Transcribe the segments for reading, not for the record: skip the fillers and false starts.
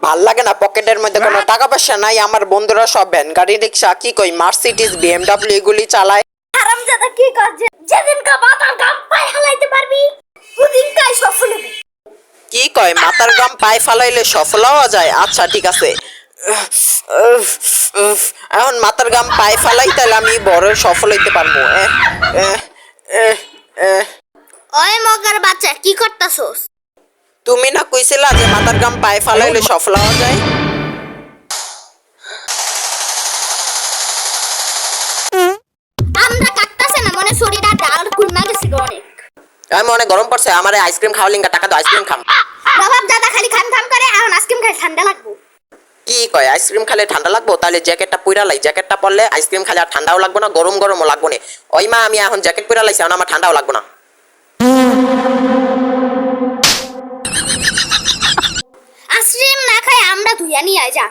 ভাল লাগে না, পকেটের মধ্যে কোনো টাকা পয়সা নাই। আমার বন্ধুরা সব ভ্যান গাড়ি রিক্সা কি কই মার্সিডিজ বিএমডব্লিউ এগুলি চালায়। হারামজাদা কি করছে? যেদিন কা মাথার গাম পায়ে হালাইতে পারবি ওদিন কাই সফল হবি। কি কয় মাথার গাম পায়ে ফালাইলে সফল হওয়া যায়? আচ্ছা ঠিক আছে, এখন মাথার গাম পায়ে ফালাই তাহলে আমি বড় সফল হইতে পারবো। ওই মগার বাচ্চা কি করতাছস? তুমি না কইছিলা যে মাথার গাম পায়ে ফালাইলে সফল হওয়া যায়? আমরা কাটতাছে না মনে শরীরটা ডাল কুলমা গেছে অনেক। আমি অনেক গরম পড়ছে, আমার আইসক্রিম খাওয়া লিঙ্গা টাকা দাও, আইসক্রিম খাম। বাবা দাদা খালি খাম খাম করে এখন আইসক্রিম খাই ঠান্ডা লাগবো। কি কয় আইসক্রিম খালে ঠান্ডা লাগবো? তাহলে জ্যাকেটটা পইরা লাই, জ্যাকেটটা পরলে আইসক্রিম খালে আর ঠান্ডাও লাগবো না, গরম গরমও লাগবো না। ওই মা আমি এখন জ্যাকেট পইরা লাইছি, এখন আমার ঠান্ডাও লাগবো না। আইসক্রিম না খাই আমরা ধুইয়া নিয়ে আই যা।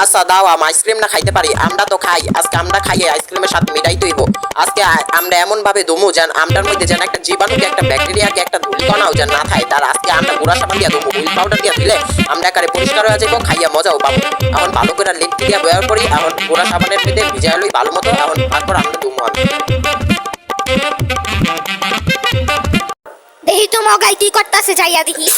আচ্ছা দাও, আমি আইসক্রিম না খাইতে পারি, আমরা তো খাই। আজকে আমরা খাইয়ে আইসক্রিমের সাথে মিটাই তৈব। আজকে আমরা এমন ভাবে দমু যেন আমটার মধ্যে যেন একটা জীবাণুকে, একটা ব্যাকটেরিয়াকে, একটা ধূলিকণাও যেন না থাকে। তার আজকে আমরা গুঁড়া সাবান দিয়া দমু, হুইল পাউডার দিয়া দিলে আমরা একারে পরিষ্কার হয়ে যাবো, খাইয়া মজাও পাবো। এখন ভালো করে লেট্টি দিয়া ব্যবহার করি, এখন গুঁড়া সাবানের মধ্যে ভিজাই লই ভালো মতো, এখন তারপর আমরা দমু। আমি দেখি তো মগাই কি করতাছে যাইয়া দেখিস।